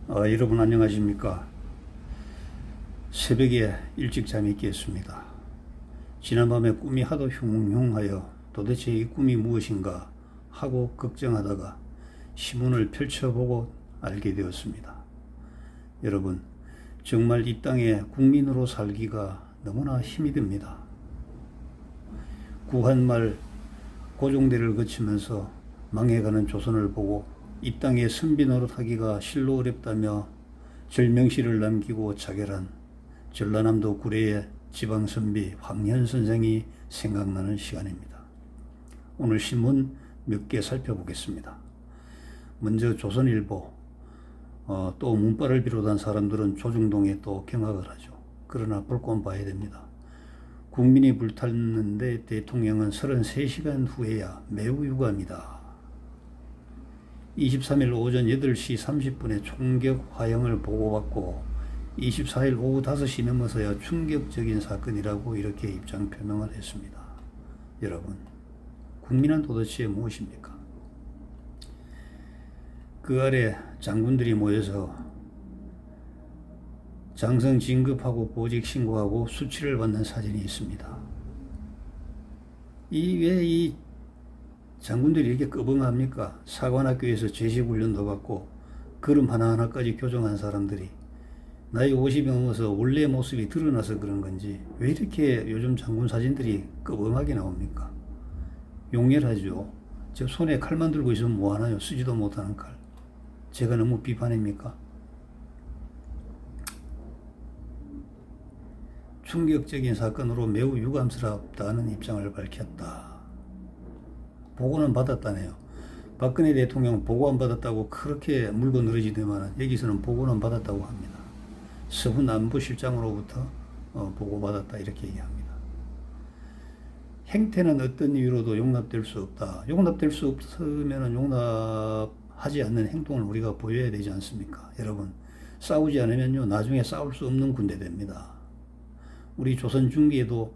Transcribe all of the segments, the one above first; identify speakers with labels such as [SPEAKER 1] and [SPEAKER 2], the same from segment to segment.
[SPEAKER 1] 여러분 안녕하십니까? 새벽에 일찍 잠이 깼습니다. 지난밤에 꿈이 하도 흉흉하여 도대체 이 꿈이 무엇인가 하고 걱정하다가 신문을 펼쳐보고 알게 되었습니다. 여러분, 정말 이 땅에 국민으로 살기가 너무나 힘이 듭니다. 구한말 고종대를 거치면서 망해가는 조선을 보고 이 땅에 선비 노릇하기가 실로 어렵다며 절명시를 남기고 자결한 전라남도 구례의 지방선비 황현 선생이 생각나는 시간입니다. 오늘 신문 몇 개 살펴보겠습니다. 먼저 조선일보, 또 문바를 비롯한 사람들은 조중동에 또 경악을 하죠. 그러나 볼 건 봐야 됩니다. 국민이 불탔는데 대통령은 33시간 후에야 매우 유감이다. 23일 오전 8시 30분에 총격 화형을 보고받고 24일 오후 5시 넘어서야 충격적인 사건이라고 이렇게 입장 표명을 했습니다. 여러분, 국민은 도대체 무엇입니까? 그 아래 장군들이 모여서 장성 진급하고 보직 신고하고 수치를 받는 사진이 있습니다. 왜 이 장군들이 이렇게 꺼벙합니까? 사관학교에서 제식훈련도 받고 걸음 하나하나까지 교정한 사람들이 나이 50이 넘어서 원래 모습이 드러나서 그런 건지 왜 이렇게 요즘 장군 사진들이 꺼벙하게 나옵니까? 용렬하죠. 저 손에 칼만 들고 있으면 뭐하나요? 쓰지도 못하는 칼. 제가 너무 비판입니까? 충격적인 사건으로 매우 유감스럽다는 입장을 밝혔다. 보고는 받았다네요. 박근혜 대통령 보고 안 받았다고 그렇게 물고 늘어지더만 여기서는 보고는 받았다고 합니다. 서훈 안보실장으로부터 보고 받았다 이렇게 얘기합니다. 행태는 어떤 이유로도 용납될 수 없다. 용납될 수 없으면 용납하지 않는 행동을 우리가 보여야 되지 않습니까? 여러분, 싸우지 않으면요 나중에 싸울 수 없는 군대 됩니다. 우리 조선 중기에도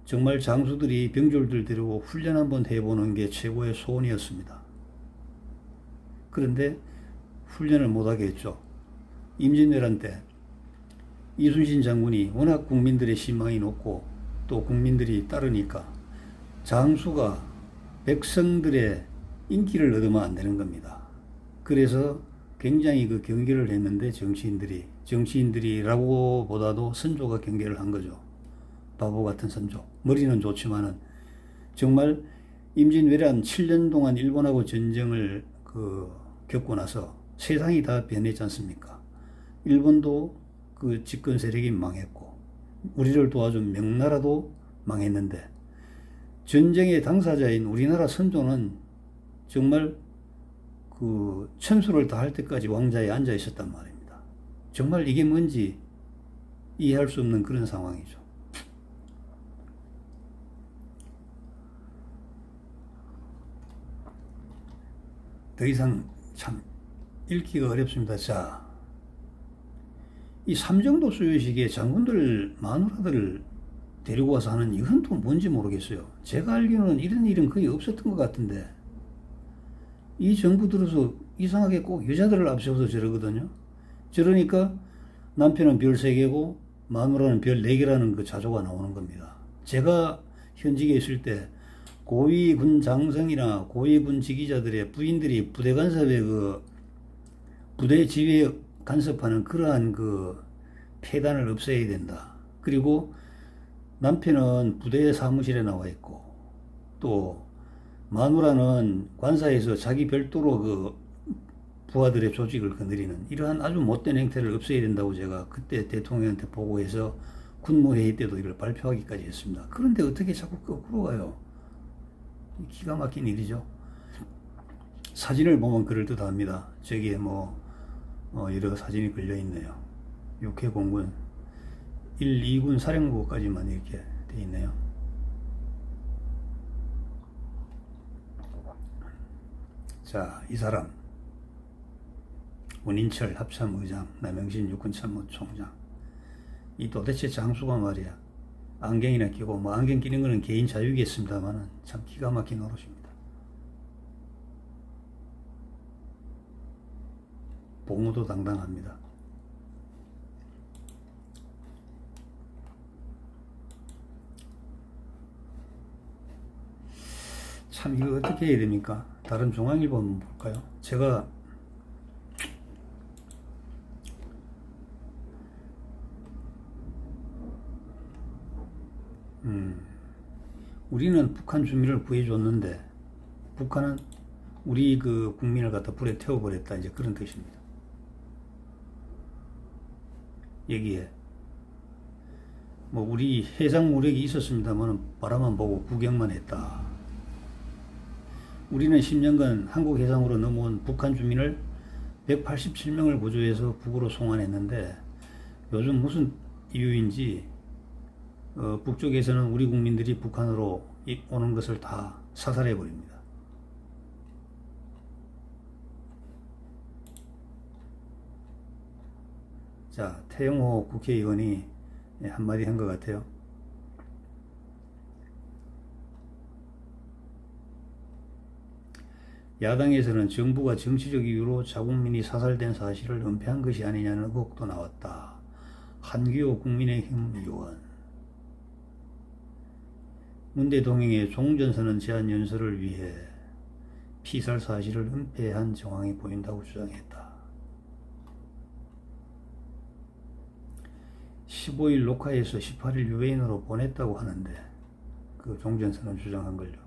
[SPEAKER 1] 정말 장수들이 병졸들 데리고 훈련 한번 해보는 게 최고의 소원이었습니다. 그런데 훈련을 못하게 했죠. 임진왜란 때 이순신 장군이 워낙 국민들의 신망이 높고 또 국민들이 따르니까 장수가 백성들의 인기를 얻으면 안 되는 겁니다. 그래서 굉장히 그 경계를 했는데 정치인들이라고 보다도 선조가 경계를 한 거죠. 바보 같은 선조. 머리는 좋지만은 정말 임진왜란 7년 동안 일본하고 전쟁을 겪고 나서 세상이 다 변했지 않습니까? 일본도 그 집권 세력이 망했고 우리를 도와준 명나라도 망했는데 전쟁의 당사자인 우리나라 선조는 정말 그 천수를 다할 때까지 왕자에 앉아 있었단 말입니다. 정말 이게 뭔지 이해할 수 없는 그런 상황이죠. 더 이상 참 읽기가 어렵습니다. 자, 이 삼정도 수요식에 장군들 마누라들을 데리고 와서 하는 이건 또 뭔지 모르겠어요. 제가 알기로는 이런 일은 거의 없었던 것 같은데 이 정부 들어서 이상하게 꼭 여자들을 앞세워서 저러거든요. 저러니까 남편은 별 3개고 마누라는 별 4개라는 그 자조가 나오는 겁니다. 제가 현직에 있을 때 고위군 장성이나 고위군 지기자들의 부인들이 부대 간섭에 부대 지휘에 간섭하는 그러한 폐단을 없애야 된다. 그리고 남편은 부대 사무실에 나와 있고 또 마누라는 관사에서 자기 별도로 부하들의 조직을 건드리는 이러한 아주 못된 행태를 없애야 된다고 제가 그때 대통령한테 보고해서 군무회의 때도 이걸 발표하기까지 했습니다. 그런데 어떻게 자꾸 거꾸로 가요? 기가 막힌 일이죠. 사진을 보면 그럴듯합니다. 저기에 여러 사진이 걸려 있네요. 육해공군 1, 2군 사령부까지만 이렇게 돼 있네요. 자, 이 사람 운인철 합참의장, 남영신 육군참모총장. 이 도대체 장수가 말이야 안경이나 끼고 안경 끼는 거는 개인 자유겠습니다만은 참 기가 막힌 노릇입니다. 봉우도 당당합니다. 참 이거 어떻게 해야 됩니까? 다른 중앙일보 한번 볼까요? 제가 우리는 북한 주민을 구해줬는데 북한은 우리 그 국민을 갖다 불에 태워버렸다, 이제 그런 뜻입니다. 여기에 뭐 우리 해상 무력이 있었습니다만 바라만 보고 구경만 했다. 우리는 10년간 한국 해상으로 넘어온 북한 주민을 187명을 구조해서 북으로 송환했는데 요즘 무슨 이유인지 북쪽에서는 우리 국민들이 북한으로 오는 것을 다 사살해 버립니다. 자, 태영호 국회의원이 한마디 한 것 같아요. 야당에서는 정부가 정치적 이유로 자국민이 사살된 사실을 은폐한 것이 아니냐는 의혹도 나왔다. 한기호 국민의힘 의원. 문대통령의 종전선언 제안 연설을 위해 피살 사실을 은폐한 정황이 보인다고 주장했다. 15일 녹화해서 18일 유해인으로 보냈다고 하는데 그 종전선언 주장한 걸요.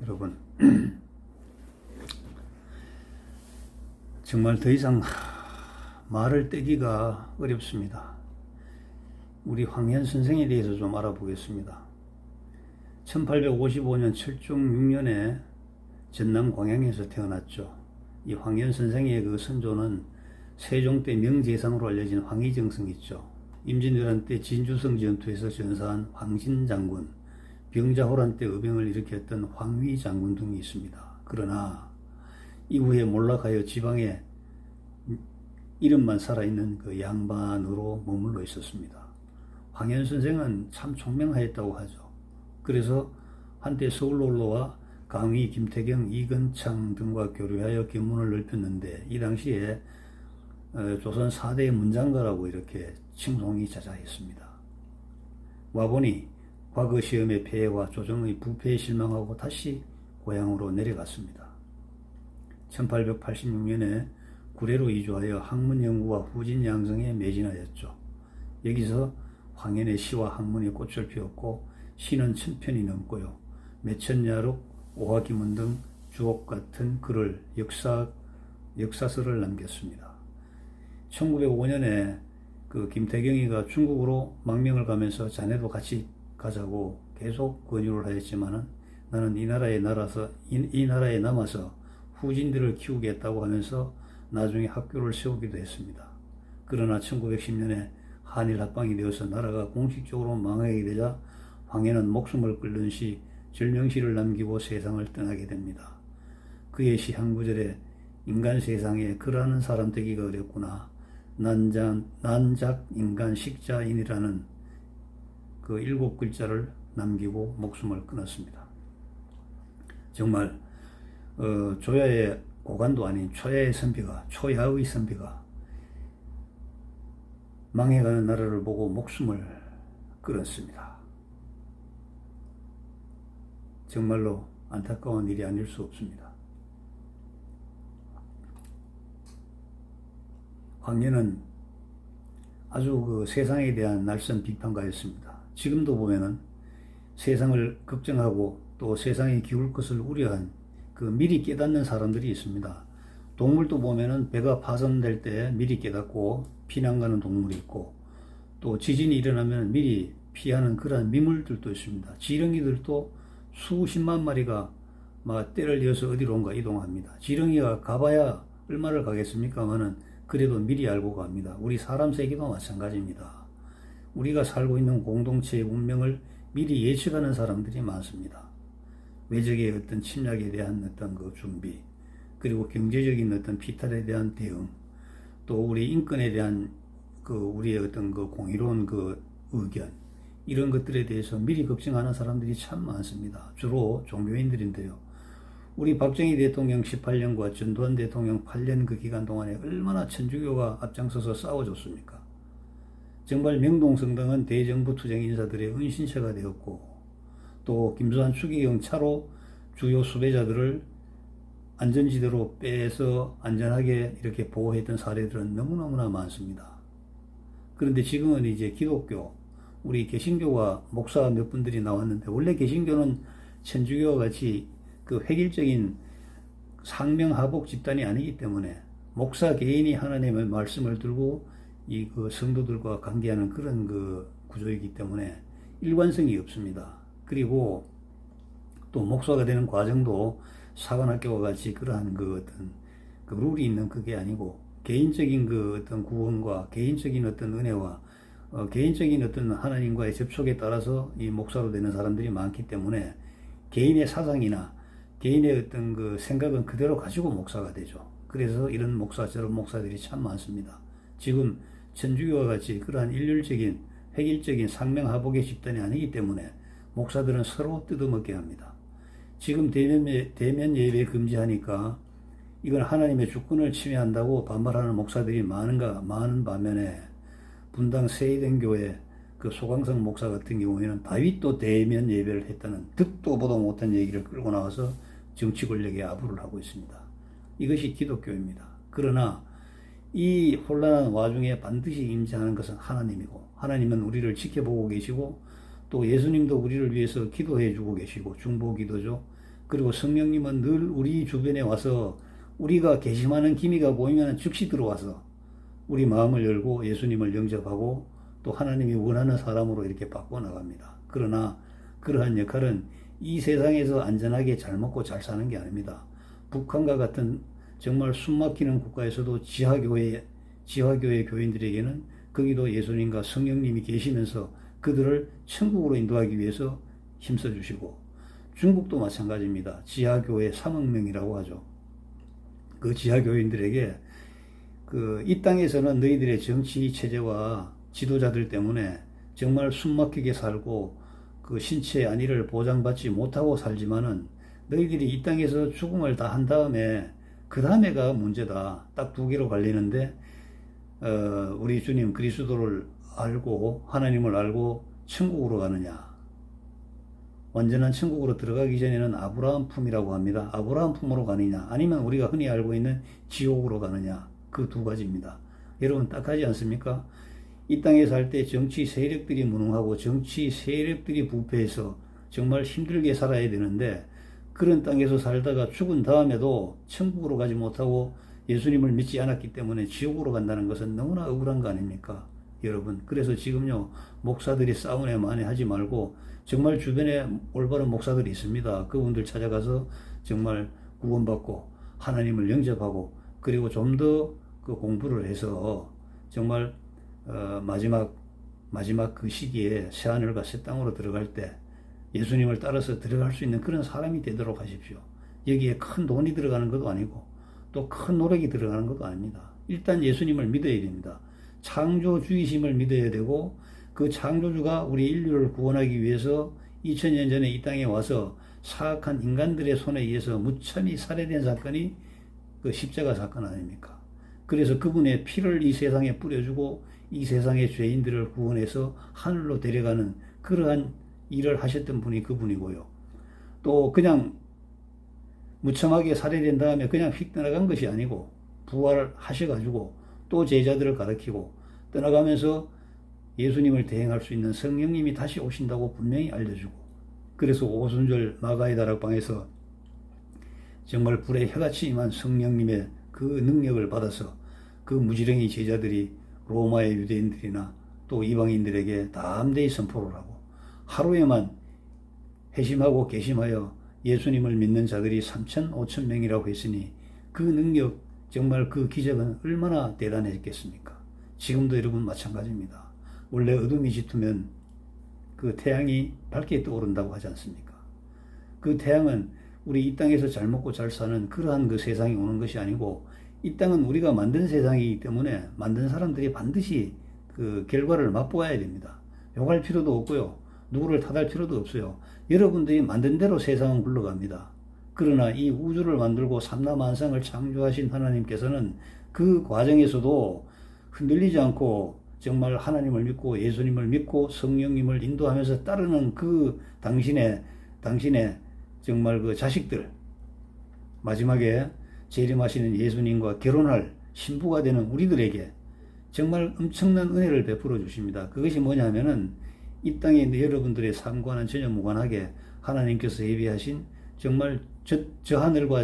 [SPEAKER 1] 여러분 정말 더 이상 말을 떼기가 어렵습니다. 우리 황현 선생에 대해서 좀 알아보겠습니다. 1855년 철종 6년에 전남 광양에서 태어났죠. 이 황현 선생의 그 선조는 세종 때 명재상으로 알려진 황희정성 있죠. 임진왜란 때 진주성 전투에서 전사한 황진장군, 병자호란 때 의병을 일으켰던 황휘장군 등이 있습니다. 그러나 이후에 몰락하여 지방에 이름만 살아있는 그 양반으로 머물러 있었습니다. 황현 선생은 참 총명하였다고 하죠. 그래서 한때 서울로 올라와 강의, 김태경, 이건창 등과 교류하여 견문을 넓혔는데 이 당시에 조선 4대 문장가라고 이렇게 칭송이 자자했습니다. 와보니 과거 시험의 폐해와 조정의 부패에 실망하고 다시 고향으로 내려갔습니다. 1886년에 구례로 이주하여 학문연구와 후진양성에 매진하였죠. 여기서 황현의 시와 학문의 꽃을 피웠고 시는 1000편이 넘고요. 매천야록, 오화기문 등 주옥 같은 글을 역사서를 남겼습니다. 1905년에 그 김태경이가 중국으로 망명을 가면서 자네도 같이 가자고 계속 권유를 하였지만은 나는 이 나라에 남아서 후진들을 키우겠다고 하면서 나중에 학교를 세우기도 했습니다. 그러나 1910년에 한일 합방이 되어서 나라가 공식적으로 망하게 되자 황현은 목숨을 끊는 시 절명시를 남기고 세상을 떠나게 됩니다. 그의 시 한 구절에 인간 세상에 글하는 사람 되기가 어렵구나. 난작 인간 식자인이라는 그 7글자를 남기고 목숨을 끊었습니다. 정말 조야의 고관도 아닌 초야의 선비가 망해가는 나라를 보고 목숨을 끊었습니다. 정말로 안타까운 일이 아닐 수 없습니다. 황현은 아주 그 세상에 대한 날선 비판가였습니다. 지금도 보면은 세상을 걱정하고 또 세상이 기울 것을 우려한 그 미리 깨닫는 사람들이 있습니다. 동물도 보면은 배가 파손될 때 미리 깨닫고 피난 가는 동물이 있고 또 지진이 일어나면 미리 피하는 그런 미물들도 있습니다. 지렁이들도 수십만 마리가 막 때를 이어서 어디론가 이동합니다. 지렁이가 가봐야 얼마를 가겠습니까마는 그래도 미리 알고 갑니다. 우리 사람 세계도 마찬가지입니다. 우리가 살고 있는 공동체의 운명을 미리 예측하는 사람들이 많습니다. 외적의 어떤 침략에 대한 어떤 그 준비, 그리고 경제적인 어떤 피탈에 대한 대응, 또 우리 인권에 대한 그 우리의 어떤 그 공의로운 그 의견, 이런 것들에 대해서 미리 걱정하는 사람들이 참 많습니다. 주로 종교인들인데요. 우리 박정희 대통령 18년과 전두환 대통령 8년 그 기간 동안에 얼마나 천주교가 앞장서서 싸워줬습니까? 정말 명동성당은 대정부 투쟁 인사들의 은신처가 되었고, 또 김수환 추기경 차로 주요 수배자들을 안전지대로 빼서 안전하게 이렇게 보호했던 사례들은 너무너무나 많습니다. 그런데 지금은 이제 기독교, 우리 개신교와 목사 몇 분들이 나왔는데, 원래 개신교는 천주교와 같이 그 획일적인 상명하복 집단이 아니기 때문에 목사 개인이 하나님의 말씀을 들고 이 그 성도들과 관계하는 그런 그 구조이기 때문에 일관성이 없습니다. 그리고 또 목사가 되는 과정도 사관학교와 같이 그러한 그 어떤 그 룰이 있는 그게 아니고, 개인적인 그 어떤 구원과 개인적인 어떤 은혜와 개인적인 어떤 하나님과의 접촉에 따라서 이 목사로 되는 사람들이 많기 때문에 개인의 사상이나 개인의 어떤 그 생각은 그대로 가지고 목사가 되죠. 그래서 이런 목사, 저런 목사들이 참 많습니다. 지금 천주교와 같이 그러한 일률적인 획일적인 상명하복의 집단이 아니기 때문에 목사들은 서로 뜯어먹게 합니다. 지금 대면 예배 금지하니까 이건 하나님의 주권을 침해한다고 반발하는 목사들이 많은 반면에, 분당 세이den교회 그 소강성 목사 같은 경우에는 다윗도 대면 예배를 했다는 듣도 보도 못한 얘기를 끌고 나와서 정치 권력에 아부를 하고 있습니다. 이것이 기독교입니다. 그러나 이 혼란한 와중에 반드시 임재하는 것은 하나님이고, 하나님은 우리를 지켜보고 계시고, 또 예수님도 우리를 위해서 기도해 주고 계시고, 중보기도죠. 그리고 성령님은 늘 우리 주변에 와서 우리가 개심하는 기미가 보이면 즉시 들어와서 우리 마음을 열고 예수님을 영접하고 또 하나님이 원하는 사람으로 이렇게 바꿔나갑니다. 그러나 그러한 역할은 이 세상에서 안전하게 잘 먹고 잘 사는 게 아닙니다. 북한과 같은 정말 숨막히는 국가에서도 지하교회 교인들에게는 거기도 예수님과 성령님이 계시면서 그들을 천국으로 인도하기 위해서 힘써주시고, 중국도 마찬가지입니다. 지하교회 3억 명이라고 하죠. 그 지하교인들에게 이 땅에서는 너희들의 정치 체제와 지도자들 때문에 정말 숨막히게 살고 그 신체의 안위를 보장받지 못하고 살지만은, 너희들이 이 땅에서 죽음을 다 한 다음에 그 다음에가 문제다. 딱 두 개로 갈리는데, 우리 주님 그리스도를 알고 하나님을 알고 천국으로 가느냐, 완전한 천국으로 들어가기 전에는 아브라함 품이라고 합니다. 아브라함 품으로 가느냐, 아니면 우리가 흔히 알고 있는 지옥으로 가느냐, 그 두 가지입니다. 여러분 딱하지 않습니까? 이 땅에 살 때 정치 세력들이 무능하고 정치 세력들이 부패해서 정말 힘들게 살아야 되는데, 그런 땅에서 살다가 죽은 다음에도 천국으로 가지 못하고 예수님을 믿지 않았기 때문에 지옥으로 간다는 것은 너무나 억울한 거 아닙니까? 여러분, 그래서 지금요, 목사들이 싸우네 마네 하지 말고, 정말 주변에 올바른 목사들이 있습니다. 그분들 찾아가서 정말 구원받고 하나님을 영접하고, 그리고 좀 더 그 공부를 해서 정말 마지막 그 시기에 새하늘과 새 땅으로 들어갈 때 예수님을 따라서 들어갈 수 있는 그런 사람이 되도록 하십시오. 여기에 큰 돈이 들어가는 것도 아니고 또 큰 노력이 들어가는 것도 아닙니다. 일단 예수님을 믿어야 됩니다. 창조주이심을 믿어야 되고, 그 창조주가 우리 인류를 구원하기 위해서 2000년 전에 이 땅에 와서 사악한 인간들의 손에 의해서 무참히 살해된 사건이 그 십자가 사건 아닙니까? 그래서 그분의 피를 이 세상에 뿌려주고 이 세상의 죄인들을 구원해서 하늘로 데려가는 그러한 일을 하셨던 분이 그분이고요. 또 그냥 무참하게 살해된 다음에 그냥 휙 떠나간 것이 아니고 부활하셔가지고 또 제자들을 가르치고 떠나가면서 예수님을 대행할 수 있는 성령님이 다시 오신다고 분명히 알려주고, 그래서 오순절 마가의 다락방에서 정말 불의 혀같이 임한 성령님의 그 능력을 받아서 그 무지랭이 제자들이 로마의 유대인들이나 또 이방인들에게 담대히 선포를 하고, 하루에만 회심하고 개심하여 예수님을 믿는 자들이 3천 5천 명이라고 했으니 그 능력, 정말 그 기적은 얼마나 대단했겠습니까? 지금도 여러분 마찬가지입니다. 원래 어둠이 짙으면 그 태양이 밝게 떠오른다고 하지 않습니까? 그 태양은 우리 이 땅에서 잘 먹고 잘 사는 그러한 그 세상이 오는 것이 아니고, 이 땅은 우리가 만든 세상이기 때문에 만든 사람들이 반드시 그 결과를 맛보아야 됩니다. 욕할 필요도 없고요. 누구를 탓할 필요도 없어요. 여러분들이 만든 대로 세상은 굴러갑니다. 그러나 이 우주를 만들고 삼라만상을 창조하신 하나님께서는 그 과정에서도 흔들리지 않고 정말 하나님을 믿고 예수님을 믿고 성령님을 인도하면서 따르는 그 당신의 정말 그 자식들, 마지막에 재림하시는 예수님과 결혼할 신부가 되는 우리들에게 정말 엄청난 은혜를 베풀어 주십니다. 그것이 뭐냐면은 이 땅에 있는 여러분들의 삶과는 전혀 무관하게 하나님께서 예비하신 정말 저 하늘과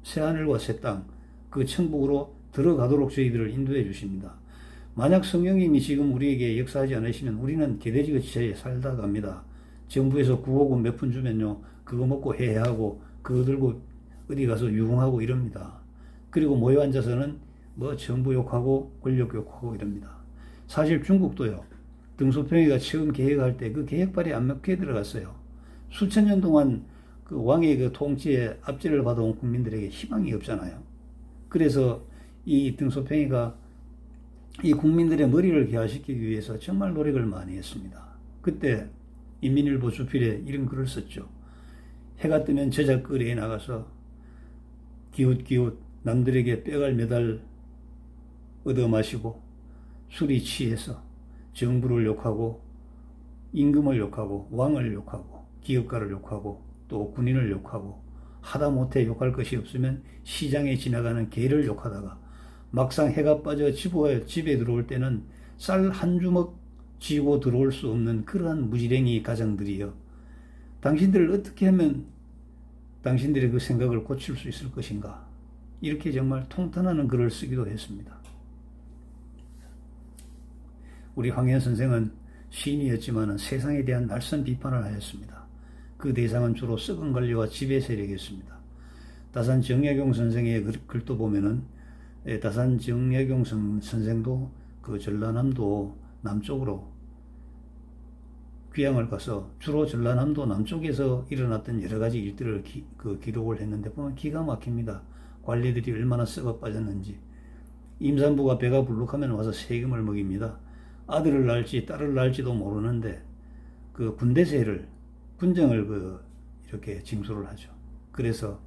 [SPEAKER 1] 새 하늘과 새 땅, 그 천국으로 들어가도록 저희들을 인도해 주십니다. 만약 성령님이 지금 우리에게 역사하지 않으시면 우리는 개돼지같이 살다 갑니다. 정부에서 구호금 몇 푼 주면요, 그거 먹고 해해하고 그거 들고 어디 가서 유흥하고 이럽니다. 그리고 모여 앉아서는 뭐 정부 욕하고 권력 욕하고 이럽니다. 사실 중국도요, 등소평이가 처음 계획할 때 그 계획발이 안 맞게 들어갔어요. 수천 년 동안 그 왕의 그 통치에 압제를 받아온 국민들에게 희망이 없잖아요. 그래서 이 등소평이가 이 국민들의 머리를 개화시키기 위해서 정말 노력을 많이 했습니다. 그때 인민일보 주필에 이런 글을 썼죠. 해가 뜨면 저작거리에 나가서 기웃기웃 남들에게 빼갈 메달 얻어 마시고 술이 취해서 정부를 욕하고 임금을 욕하고 왕을 욕하고 기업가를 욕하고 또 군인을 욕하고 하다못해 욕할 것이 없으면 시장에 지나가는 개를 욕하다가 막상 해가 빠져 집에 들어올 때는 쌀 한 주먹 쥐고 들어올 수 없는 그러한 무지랭이 가장들이여, 당신들을 어떻게 하면 당신들의 그 생각을 고칠 수 있을 것인가, 이렇게 정말 통탄하는 글을 쓰기도 했습니다. 우리 황현 선생은 시인이었지만 세상에 대한 날선 비판을 하였습니다. 그 대상은 주로 썩은 관리와 지배 세력이었습니다. 다산 정약용 선생의 글도 보면은 다산 정약용 선생도 그 전라남도 남쪽으로 귀향을 가서 주로 전라남도 남쪽에서 일어났던 여러 가지 일들을 기록을 했는데 보면 기가 막힙니다. 관리들이 얼마나 썩어 빠졌는지. 임산부가 배가 불룩하면 와서 세금을 먹입니다. 아들을 낳을지 딸을 낳을지도 모르는데 그 군대세를 군정을 이렇게 징수를 하죠. 그래서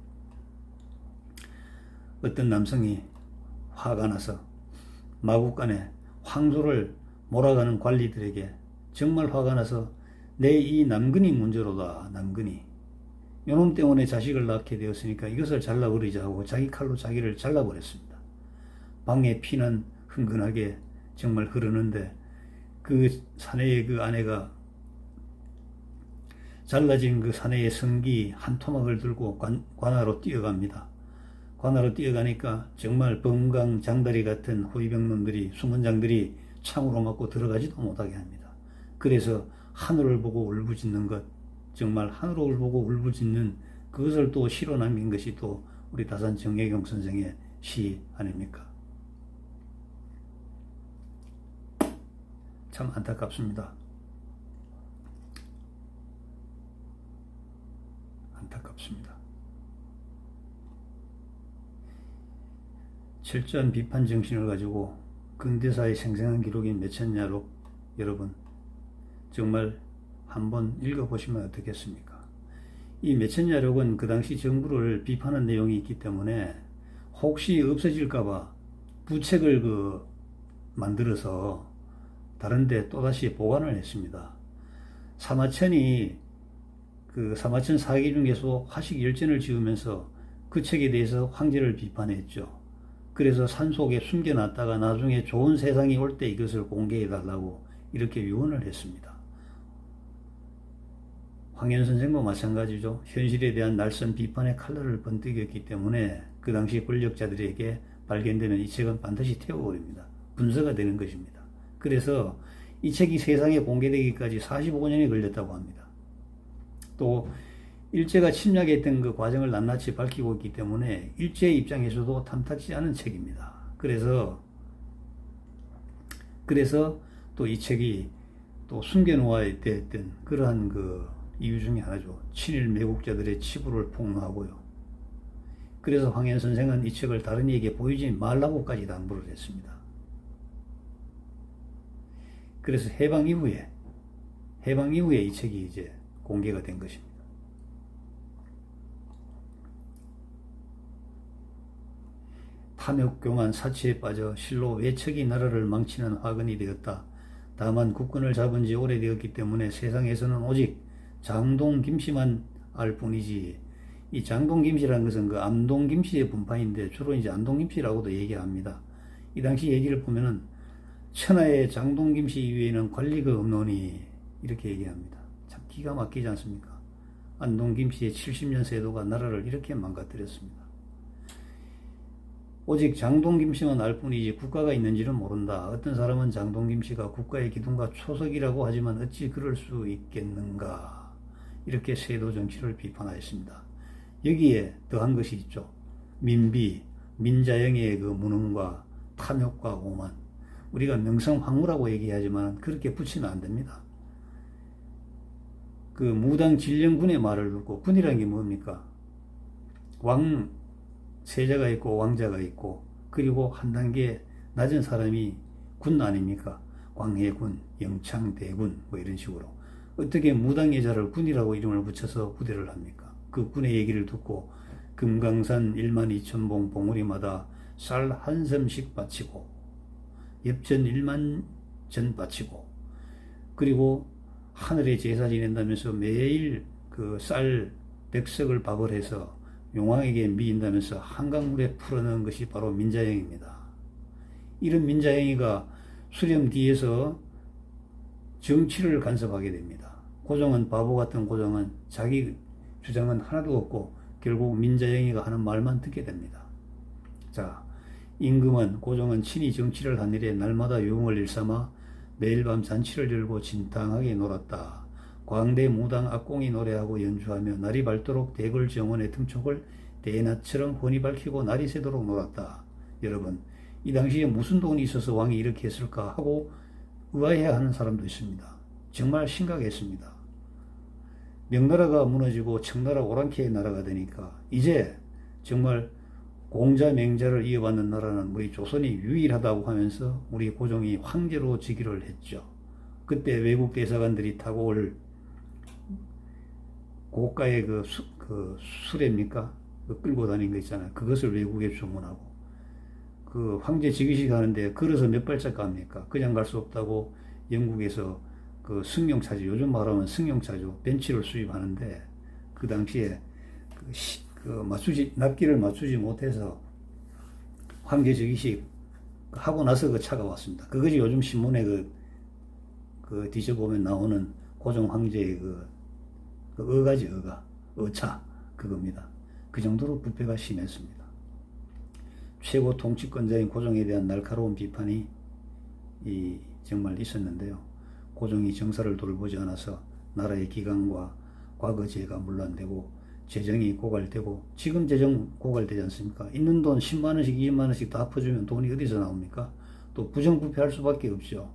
[SPEAKER 1] 어떤 남성이 화가 나서 마국간에 황소를 몰아가는 관리들에게 정말 화가 나서 내 이 남근이 문제로다, 남근이 요놈 때문에 자식을 낳게 되었으니까 이것을 잘라버리자 하고 자기 칼로 자기를 잘라버렸습니다. 방에 피는 흥건하게 정말 흐르는데 그 사내의 그 아내가 잘라진 그 사내의 성기 한 토막을 들고 관하로 뛰어갑니다. 관하로 뛰어가니까 정말 범강 장다리 같은 호위병놈들이, 수문장들이 창으로 맞고 들어가지도 못하게 합니다. 그래서 하늘을 보고 울부짖는 것, 정말 하늘을 보고 울부짖는 그것을 또 시로 남긴 것이 또 우리 다산 정약용 선생의 시 아닙니까? 참 안타깝습니다. 안타깝습니다. 철저한 비판 정신을 가지고 근대사의 생생한 기록인 매천야록, 여러분 정말 한번 읽어보시면 어떻겠습니까? 이 매천야록은 그 당시 정부를 비판한 내용이 있기 때문에 혹시 없어질까봐 부책을 만들어서 다른데 또다시 보관을 했습니다. 사마천이 사마천 사기 중에서 화식 열전을 지으면서 그 책에 대해서 황제를 비판했죠. 그래서 산속에 숨겨놨다가 나중에 좋은 세상이 올 때 이것을 공개해달라고 이렇게 유언을 했습니다. 황현 선생도 마찬가지죠. 현실에 대한 날선 비판의 칼날을 번뜩였기 때문에 그 당시 권력자들에게 발견되는 이 책은 반드시 태워버립니다. 분서가 되는 것입니다. 그래서 이 책이 세상에 공개되기까지 45년이 걸렸다고 합니다. 또 일제가 침략했던 그 과정을 낱낱이 밝히고 있기 때문에 일제의 입장에서도 탐탁지 않은 책입니다. 그래서 또 이 책이 또 숨겨놓아야 됐던 그러한 이유 중에 하나죠. 친일 매국자들의 치부를 폭로하고요. 그래서 황현 선생은 이 책을 다른 이에게 보이지 말라고까지 당부를 했습니다. 그래서 해방 이후에 해방 이후에 이 책이 이제 공개가 된 것입니다. 탐욕, 교만, 사치에 빠져 실로 외척이 나라를 망치는 화근이 되었다. 다만 국군을 잡은 지 오래되었기 때문에 세상에서는 오직 장동 김씨만 알 뿐이지. 이 장동 김씨라는 것은 그 안동 김씨의 분파인데 주로 이제 안동 김씨라고도 얘기합니다. 이 당시 얘기를 보면은 천하의 장동 김씨 이외에는 관리가 없노니 이렇게 얘기합니다. 참 기가 막히지 않습니까? 안동 김씨의 70년 세도가 나라를 이렇게 망가뜨렸습니다. 오직 장동 김씨만 알 뿐이지 국가가 있는지는 모른다. 어떤 사람은 장동 김씨가 국가의 기둥과 초석이라고 하지만 어찌 그럴 수 있겠는가. 이렇게 세도 정치를 비판하였습니다. 여기에 더한 것이 있죠. 민비, 민자영의 그 무능과 탐욕과 오만. 우리가 명성황후라고 얘기하지만 그렇게 붙이면 안 됩니다. 그 무당 진령군의 말을 듣고, 군이라는 게 뭡니까? 세자가 있고 왕자가 있고, 그리고 한 단계 낮은 사람이 군 아닙니까? 광해군, 영창대군 뭐 이런 식으로. 어떻게 무당예자를 군이라고 이름을 붙여서 부대를 합니까? 그 군의 얘기를 듣고 금강산 12,000봉 봉우리마다 쌀 한 섬씩 바치고 엽전 1만 전 바치고, 그리고 하늘에 제사 지낸다면서 매일 그 쌀 100석을 밥을 해서 용왕에게 미인다면서 한강물에 풀어넣은 것이 바로 민자영입니다. 이런 민자영이가 수렴 뒤에서 정치를 간섭하게 됩니다. 고종은 바보 같은 고종은 자기 주장은 하나도 없고 결국 민자영이가 하는 말만 듣게 됩니다. 자, 임금은 고종은 친히 정치를 한 일에 날마다 유흥을 일삼아 매일 밤 잔치를 열고 진탕하게 놀았다. 광대 무당 악공이 노래하고 연주하며 날이 밝도록 대궐 정원의 등촉을 대낮처럼 훤히 밝히고 날이 새도록 놀았다. 여러분, 이 당시에 무슨 돈이 있어서 왕이 이렇게 했을까 하고 의아해하는 사람도 있습니다. 정말 심각했습니다. 명나라가 무너지고 청나라 오랑캐의 나라가 되니까 이제 정말 공자 맹자를 이어받는 나라는 우리 조선이 유일하다고 하면서 우리 고종이 황제로 즉위를 했죠. 그때 외국 대사관들이 타고 올 고가의 그 수레입니까? 그 끌고 다니는 거 있잖아요. 그것을 외국에 주문하고, 그 황제 즉위식 하는데 걸어서 몇 발짝 갑니까? 그냥 갈 수 없다고 영국에서 그 승용차죠. 요즘 말하면 승용차죠. 벤츠를 수입하는데 그 당시에 납기를 맞추지 못해서 황제 즉위식 하고 나서 그 차가 왔습니다. 그것이 요즘 신문에 그 뒤져보면 나오는 고종 황제의 그 어가지, 어차, 그겁니다. 그 정도로 부패가 심했습니다. 최고 통치권자인 고종에 대한 날카로운 비판이 정말 있었는데요. 고종이 정사를 돌보지 않아서 나라의 기강과 과거제가 문란되고 재정이 고갈되고, 지금 재정 고갈되지 않습니까? 있는 돈 10만원씩 20만원씩 다 퍼주면 돈이 어디서 나옵니까? 또 부정부패할 수밖에 없죠.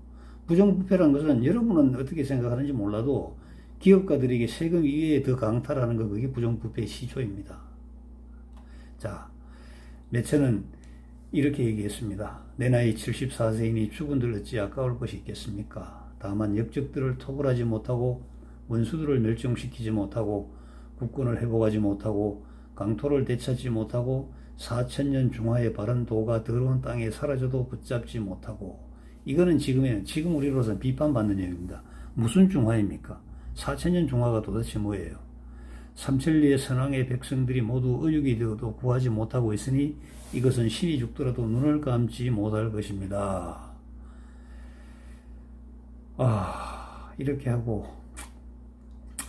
[SPEAKER 1] 부정부패란 것은 여러분은 어떻게 생각하는지 몰라도 기업가들에게 세금 이외에 더 강탈하는 거, 그게 부정부패의 시초입니다. 자, 매체는 이렇게 얘기했습니다. 내 나이 74세이니 죽은들 어찌 아까울 것이 있겠습니까? 다만 역적들을 토벌하지 못하고 원수들을 멸종시키지 못하고 국권을 회복하지 못하고 강토를 되찾지 못하고 4천년 중화의 바른 도가 더러운 땅에 사라져도 붙잡지 못하고, 이거는 지금 우리로서는 비판받는 얘기입니다. 무슨 중화입니까? 4천년 중화가 도대체 뭐예요? 삼천리의 선왕의 백성들이 모두 의육이 되어도 구하지 못하고 있으니 이것은 신이 죽더라도 눈을 감지 못할 것입니다. 이렇게 하고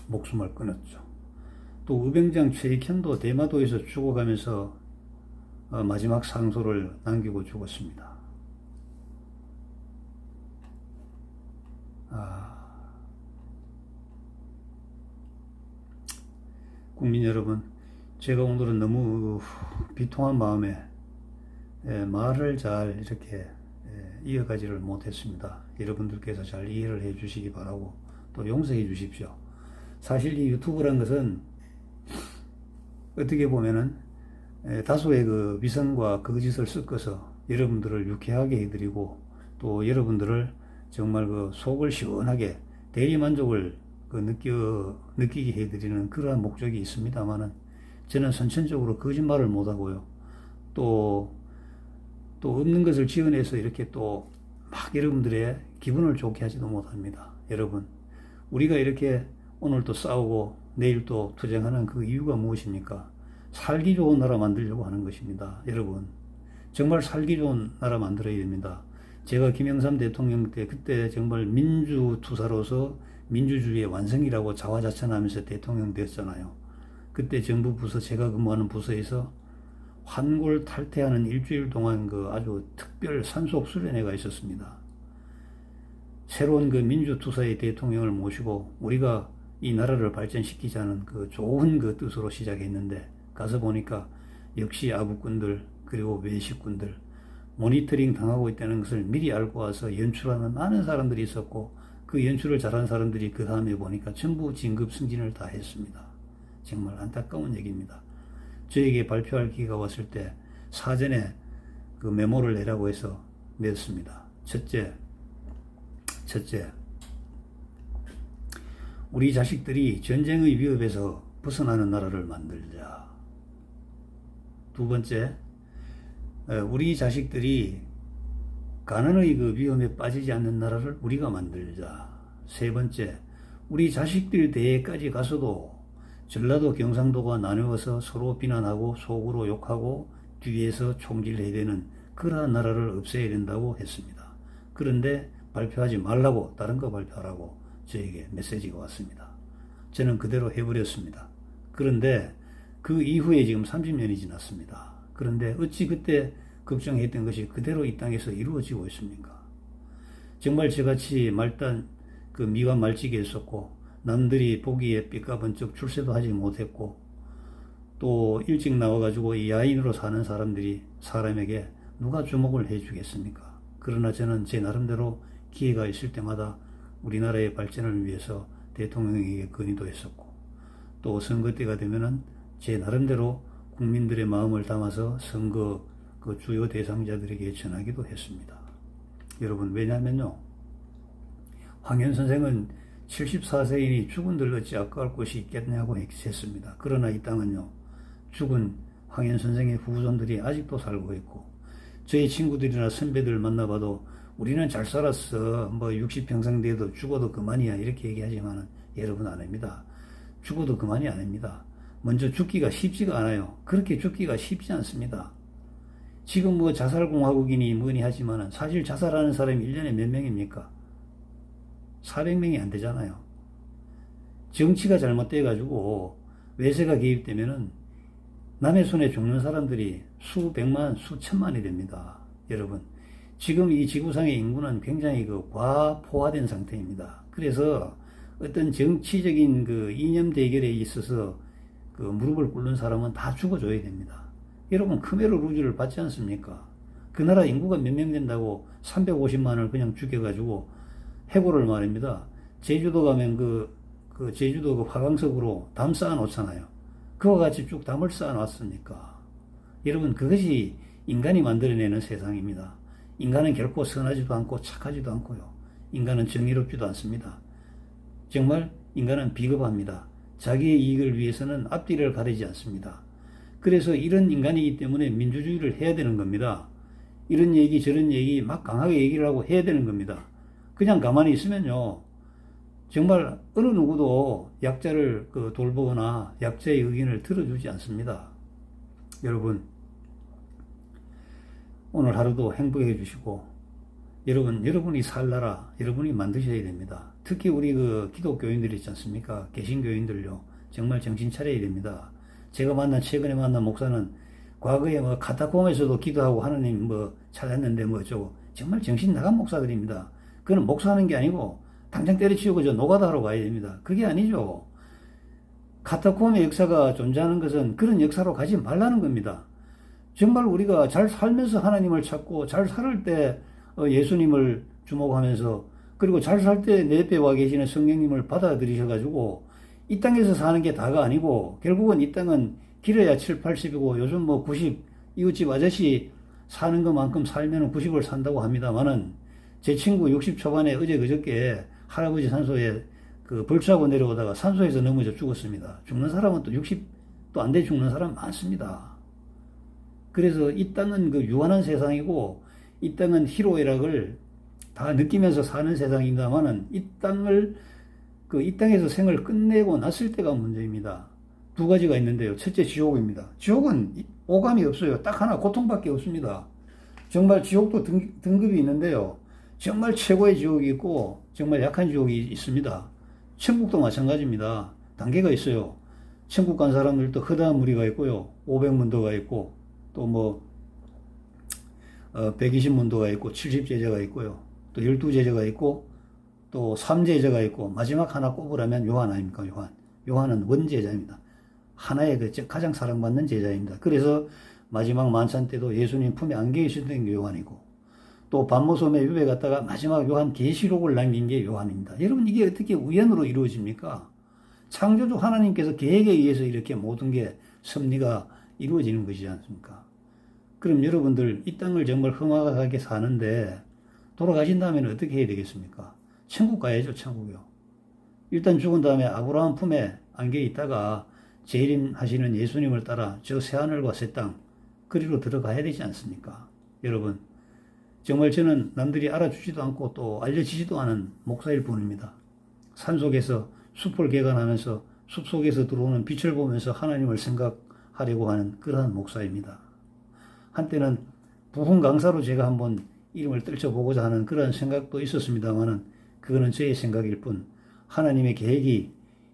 [SPEAKER 1] 목숨을 끊었죠. 또 의병장 최익현도 대마도에서 죽어가면서 마지막 상소를 남기고 죽었습니다. 국민 여러분, 제가 오늘은 너무 비통한 마음에 말을 잘 이렇게 이어가지를 못했습니다. 여러분들께서 잘 이해를 해 주시기 바라고 또 용서해 주십시오. 사실 이 유튜브란 것은 어떻게 보면은 다소의 그 위선과 거짓을 섞어서 여러분들을 유쾌하게 해드리고 또 여러분들을 정말 그 속을 시원하게 대리만족을 느끼게 해드리는 그러한 목적이 있습니다만은 저는 선천적으로 거짓말을 못하고요. 또 없는 것을 지어내서 이렇게 또 막 여러분들의 기분을 좋게 하지도 못합니다. 여러분, 우리가 이렇게 오늘 또 싸우고 내일 또 투쟁하는 그 이유가 무엇입니까? 살기 좋은 나라 만들려고 하는 것입니다. 여러분, 정말 살기 좋은 나라 만들어야 됩니다. 제가 김영삼 대통령 때 그때 정말 민주투사로서 민주주의의 완성이라고 자화자찬하면서 대통령 됐잖아요. 그때 정부 부서, 제가 근무하는 부서에서 환골 탈퇴하는 일주일 동안 그 아주 특별 산속 수련회가 있었습니다. 새로운 그 민주투사의 대통령을 모시고 우리가 이 나라를 발전시키자는 그 좋은 그 뜻으로 시작했는데, 가서 보니까 역시 아부꾼들 그리고 외식꾼들 모니터링 당하고 있다는 것을 미리 알고 와서 연출하는 많은 사람들이 있었고, 그 연출을 잘한 사람들이 그 다음에 보니까 전부 진급 승진을 다 했습니다. 정말 안타까운 얘기입니다. 저에게 발표할 기회가 왔을 때 사전에 그 메모를 내라고 해서 냈습니다. 첫째, 우리 자식들이 전쟁의 위협에서 벗어나는 나라를 만들자. 두 번째, 우리 자식들이 가난의 그 위험에 빠지지 않는 나라를 우리가 만들자. 세 번째, 우리 자식들 대회까지 가서도 전라도 경상도가 나누어서 서로 비난하고 속으로 욕하고 뒤에서 총질해야 되는 그러한 나라를 없애야 된다고 했습니다. 그런데 발표하지 말라고, 다른 거 발표하라고 저에게 메시지가 왔습니다. 저는 그대로 해버렸습니다. 그런데 그 이후에 지금 30년이 지났습니다. 그런데 어찌 그때 걱정했던 것이 그대로 이 땅에서 이루어지고 있습니까? 정말 저같이 말단 그 미가 말찌게 했었고, 남들이 보기에 삐까번쩍 출세도 하지 못했고, 또 일찍 나와가지고 이 야인으로 사는 사람에게 누가 주목을 해주겠습니까? 그러나 저는 제 나름대로 기회가 있을 때마다 우리나라의 발전을 위해서 대통령에게 건의도 했었고, 또 선거 때가 되면은 제 나름대로 국민들의 마음을 담아서 선거 그 주요 대상자들에게 전하기도 했습니다. 여러분, 왜냐면요, 황현 선생은 74세이니 죽은들 어찌 아까울 곳이 있겠냐고 했습니다. 그러나 이 땅은요, 죽은 황현 선생의 후손들이 아직도 살고 있고, 저희 친구들이나 선배들 만나봐도 우리는 잘 살았어, 뭐 60평생 돼도 죽어도 그만이야, 이렇게 얘기하지만 여러분 아닙니다. 죽어도 그만이 아닙니다. 먼저 죽기가 쉽지가 않아요. 그렇게 죽기가 쉽지 않습니다. 지금 뭐 자살공화국이니 뭐니 하지만 사실 자살하는 사람이 1년에 몇 명입니까? 400명이 안 되잖아요. 정치가 잘못돼가지고 외세가 개입되면은 남의 손에 죽는 사람들이 수백만, 수천만이 됩니다. 여러분, 지금 이 지구상의 인구는 굉장히 그 과포화된 상태입니다. 그래서 어떤 정치적인 그 이념 대결에 있어서 그 무릎을 꿇는 사람은 다 죽어줘야 됩니다. 여러분, 크메르 루즈를 봤지 않습니까? 그 나라 인구가 몇 명 된다고 350만을 그냥 죽여가지고 해고를 말입니다. 제주도 가면 그 제주도 그 화강석으로 담 쌓아 놓잖아요. 그와 같이 쭉 담을 쌓아 놨습니까? 여러분, 그것이 인간이 만들어내는 세상입니다. 인간은 결코 선하지도 않고 착하지도 않고요. 인간은 정의롭지도 않습니다. 정말 인간은 비겁합니다. 자기의 이익을 위해서는 앞뒤를 가리지 않습니다. 그래서 이런 인간이기 때문에 민주주의를 해야 되는 겁니다. 이런 얘기 저런 얘기 막 강하게 얘기를 하고 해야 되는 겁니다. 그냥 가만히 있으면요, 정말 어느 누구도 약자를 돌보거나 약자의 의견을 들어주지 않습니다. 여러분, 오늘 하루도 행복해 주시고, 여러분이 살 나라 여러분이 만드셔야 됩니다. 특히 우리 그 기독교인들 있지 않습니까? 개신교인들요, 정말 정신 차려야 됩니다. 제가 최근에 만난 목사는 과거에 뭐 카타콤에서도 기도하고 하나님 뭐 찾았는데 뭐 어쩌고, 정말 정신 나간 목사들입니다. 그는 목사하는 게 아니고 당장 때려치우고 저 노가다 하러 가야 됩니다. 그게 아니죠. 카타콤의 역사가 존재하는 것은 그런 역사로 가지 말라는 겁니다. 정말 우리가 잘 살면서 하나님을 찾고, 잘 살 때 예수님을 주목하면서, 그리고 잘 살 때 내 옆에 와 계시는 성령님을 받아들이셔가지고 이 땅에서 사는 게 다가 아니고, 결국은 이 땅은 길어야 7, 80이고 요즘 뭐 90, 이웃집 아저씨 사는 것만큼 살면 90을 산다고 합니다만은, 제 친구 60 초반에 어제 그저께 할아버지 산소에 그 벌초하고 내려오다가 산소에서 넘어져 죽었습니다. 죽는 사람은 또 60도 안 돼 죽는 사람 많습니다. 그래서 이 땅은 그 유한한 세상이고 이 땅은 희로애락을 다 느끼면서 사는 세상입니다만은 이 땅에서 생을 끝내고 났을 때가 문제입니다. 두 가지가 있는데요. 첫째, 지옥입니다. 지옥은 오감이 없어요. 딱 하나, 고통밖에 없습니다. 정말 지옥도 등급이 있는데요. 정말 최고의 지옥이 있고 정말 약한 지옥이 있습니다. 천국도 마찬가지입니다. 단계가 있어요. 천국 간 사람들도 허다한 무리가 있고요. 500문도가 있고 또 120문도가 있고 70제자가 있고요. 또 12제자가 있고 또 3제자가 있고 마지막 하나 꼽으라면 요한 아닙니까? 요한은 원제자입니다. 하나의 가장 사랑받는 제자입니다. 그래서 마지막 만찬 때도 예수님 품에 안겨 있었던 게 요한이고 또 반모섬에 유배 갔다가 마지막 요한 계시록을 남긴 게 요한입니다. 여러분 이게 어떻게 우연으로 이루어집니까? 창조주 하나님께서 계획에 의해서 이렇게 모든 게 섭리가 이루어지는 것이지 않습니까? 그럼 여러분들 이 땅을 정말 흠악하게 사는데 돌아가신 다음에는 어떻게 해야 되겠습니까? 천국 가야죠. 천국이요. 일단 죽은 다음에 아브라함 품에 안겨 있다가 재림하시는 예수님을 따라 저 새하늘과 새 땅 그리로 들어가야 되지 않습니까? 여러분 정말 저는 남들이 알아주지도 않고 또 알려지지도 않은 목사일 뿐입니다. 산속에서 숲을 개간하면서 숲속에서 들어오는 빛을 보면서 하나님을 생각하려고 하는 그러한 목사입니다. 한때는 부흥 강사로 제가 한번 이름을 떨쳐보고자 하는 그런 생각도 있었습니다만은 그거는 저의 생각일 뿐 하나님의 계획이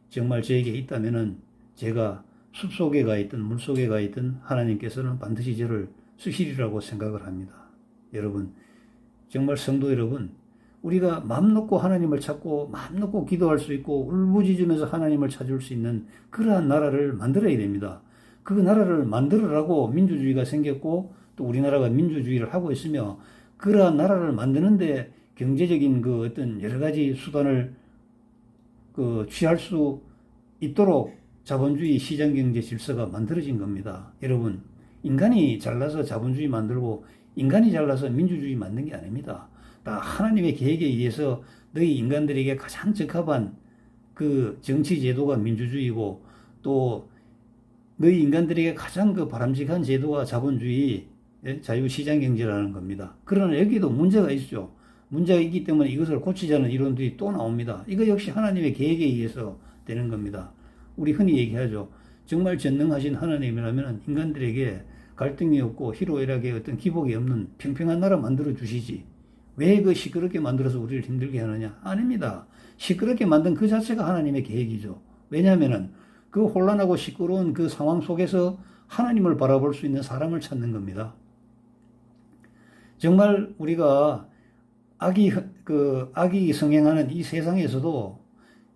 [SPEAKER 1] 정말 저에게 있다면은 제가 숲속에 가 있든 물속에 가 있든 하나님께서는 반드시 저를 쓰시리라고 생각을 합니다. 여러분 정말 성도 여러분 우리가 마음 놓고 하나님을 찾고 마음 놓고 기도할 수 있고 울부짖으면서 하나님을 찾을 수 있는 그러한 나라를 만들어야 됩니다. 그 나라를 만들으라고 민주주의가 생겼고 또 우리나라가 민주주의를 하고 있으며 그러한 나라를 만드는데 경제적인 그 어떤 여러 가지 수단을 취할 수 있도록 자본주의 시장경제 질서가 만들어진 겁니다. 여러분 인간이 잘나서 자본주의 만들고 인간이 잘나서 민주주의 만든 게 아닙니다. 다 하나님의 계획에 의해서 너희 인간들에게 가장 적합한 그 정치 제도가 민주주의고 또 너희 인간들에게 가장 그 바람직한 제도가 자본주의 자유시장경제라는 겁니다. 그러나 여기도 문제가 있죠. 문제가 있기 때문에 이것을 고치자는 이론들이 또 나옵니다. 이거 역시 하나님의 계획에 의해서 되는 겁니다. 우리 흔히 얘기하죠. 정말 전능하신 하나님이라면 인간들에게 갈등이 없고 희로애락의 어떤 기복이 없는 평평한 나라 만들어 주시지. 왜 그 시끄럽게 만들어서 우리를 힘들게 하느냐? 아닙니다. 시끄럽게 만든 그 자체가 하나님의 계획이죠. 왜냐하면은 그 혼란하고 시끄러운 그 상황 속에서 하나님을 바라볼 수 있는 사람을 찾는 겁니다. 정말 우리가 악이 성행하는 이 세상에서도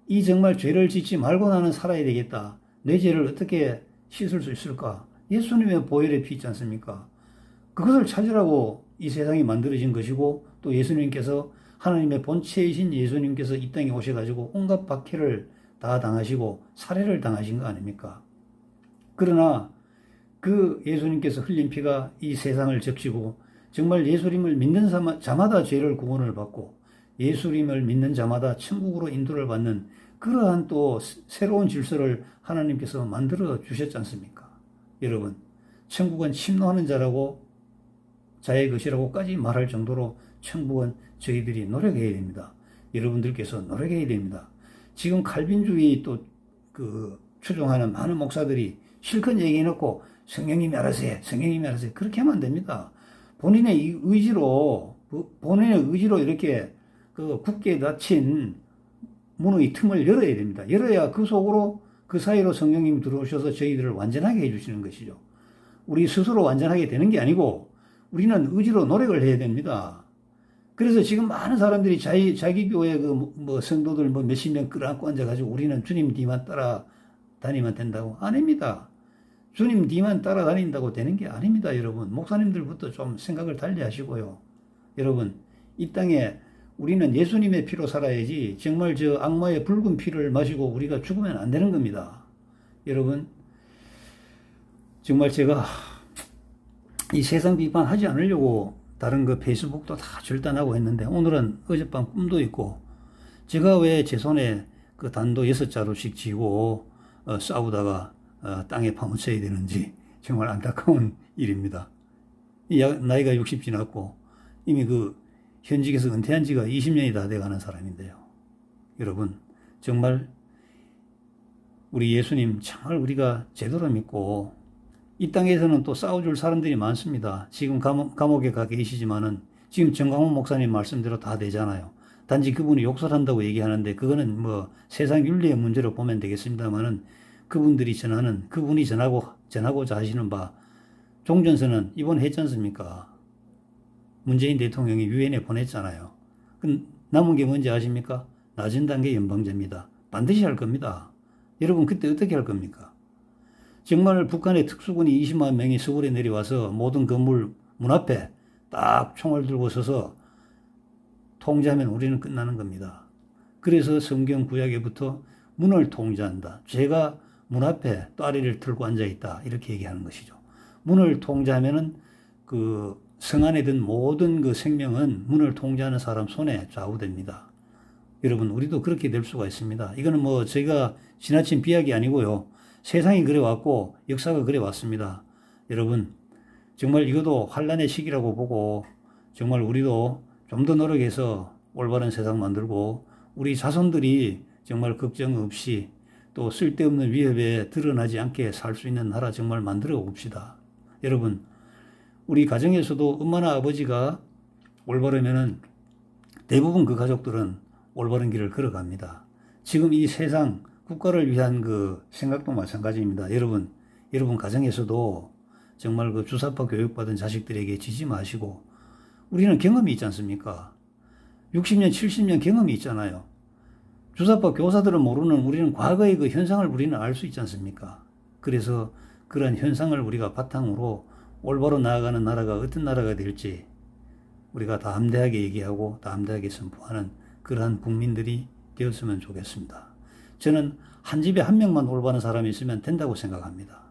[SPEAKER 1] 이 정말 죄를 짓지 말고 나는 살아야 되겠다. 내 죄를 어떻게 씻을 수 있을까? 예수님의 보혈의 피 있지 않습니까? 그것을 찾으라고 이 세상이 만들어진 것이고 또 예수님께서 하나님의 본체이신 예수님께서 이 땅에 오셔가지고 온갖 박해를 다 당하시고 살해를 당하신 거 아닙니까? 그러나 그 예수님께서 흘린 피가 이 세상을 적시고 정말 예수님을 믿는 자마다 죄를 구원을 받고 예수님을 믿는 자마다 천국으로 인도를 받는 그러한 또 새로운 질서를 하나님께서 만들어 주셨지 않습니까? 여러분, 천국은 침노하는 자라고 자의 것이라고까지 말할 정도로 천국은 저희들이 노력해야 됩니다. 여러분들께서 노력해야 됩니다. 지금 칼빈주의 또 추종하는 많은 목사들이 실컷 얘기해놓고 성령님이 알아서 해, 성령님이 알아서 해. 그렇게 하면 안 됩니다. 본인의 의지로 이렇게 굳게 닫힌 문의 틈을 열어야 됩니다. 열어야 그 속으로 그 사이로 성령님이 들어오셔서 저희들을 완전하게 해주시는 것이죠. 우리 스스로 완전하게 되는 게 아니고 우리는 의지로 노력을 해야 됩니다. 그래서 지금 많은 사람들이 자기 교회 성도들 몇십 명 끌어안고 앉아가지고 우리는 주님 뒤만 따라다니면 된다고. 아닙니다. 주님 뒤만 따라다닌다고 되는 게 아닙니다, 여러분. 목사님들부터 좀 생각을 달리 하시고요. 여러분, 이 땅에 우리는 예수님의 피로 살아야지 정말 저 악마의 붉은 피를 마시고 우리가 죽으면 안 되는 겁니다. 여러분, 정말 제가 이 세상 비판하지 않으려고 다른 페이스북도 다 절단하고 했는데 오늘은 어젯밤 꿈도 있고 제가 왜 제 손에 그 단도 6자루씩 쥐고 싸우다가 땅에 파묻혀야 되는지 정말 안타까운 일입니다. 나이가 60 지났고 이미 그 현직에서 은퇴한 지가 20년이 다 돼가는 사람인데요. 여러분, 정말 우리 예수님 정말 우리가 제대로 믿고 이 땅에서는 또 싸워줄 사람들이 많습니다. 지금 감옥에 가 계시지만은 지금 정강훈 목사님 말씀대로 다 되잖아요. 단지 그분이 욕설한다고 얘기하는데 그거는 뭐 세상 윤리의 문제로 보면 되겠습니다만은 그분이 전하고자 하시는 바 종전선언 이번 했지 않습니까? 문재인 대통령이 유엔에 보냈잖아요. 남은 게 뭔지 아십니까? 낮은 단계 연방제입니다. 반드시 할 겁니다. 여러분 그때 어떻게 할 겁니까? 정말 북한의 특수군이 20만 명이 서울에 내려와서 모든 건물 문 앞에 딱 총을 들고 서서 통제하면 우리는 끝나는 겁니다. 그래서 성경 구약에부터 문을 통제한다. 죄가 문 앞에 따리를 들고 앉아있다. 이렇게 얘기하는 것이죠. 문을 통제하면은 그 성 안에 든 모든 그 생명은 문을 통제하는 사람 손에 좌우됩니다. 여러분, 우리도 그렇게 될 수가 있습니다. 이거는 뭐 제가 지나친 비약이 아니고요. 세상이 그래 왔고 역사가 그래 왔습니다. 여러분, 정말 이것도 환란의 시기라고 보고 정말 우리도 좀 더 노력해서 올바른 세상 만들고 우리 자손들이 정말 걱정 없이 또 쓸데없는 위협에 드러나지 않게 살 수 있는 나라 정말 만들어 봅시다. 여러분, 우리 가정에서도 엄마나 아버지가 올바르면은 대부분 그 가족들은 올바른 길을 걸어갑니다. 지금 이 세상 국가를 위한 그 생각도 마찬가지입니다. 여러분 가정에서도 정말 그 주사파 교육받은 자식들에게 지지 마시고 우리는 경험이 있지 않습니까? 60년, 70년 경험이 있잖아요. 주사파 교사들은 모르는 우리는 과거의 그 현상을 우리는 알 수 있지 않습니까? 그래서 그런 현상을 우리가 바탕으로 올바로 나아가는 나라가 어떤 나라가 될지 우리가 담대하게 얘기하고 담대하게 선포하는 그러한 국민들이 되었으면 좋겠습니다. 저는 한 집에 한 명만 올바른 사람이 있으면 된다고 생각합니다.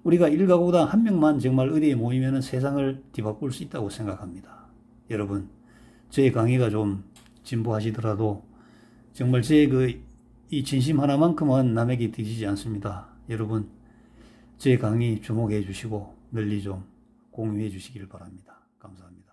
[SPEAKER 1] 우리가 일가구당 한 명만 정말 어디에 모이면 세상을 뒤바꿀 수 있다고 생각합니다. 여러분, 저의 강의가 좀 진보하시더라도 정말 제 이 진심 하나만큼은 남에게 뒤지지 않습니다. 여러분, 제 강의 주목해 주시고 널리 좀 공유해 주시길 바랍니다. 감사합니다.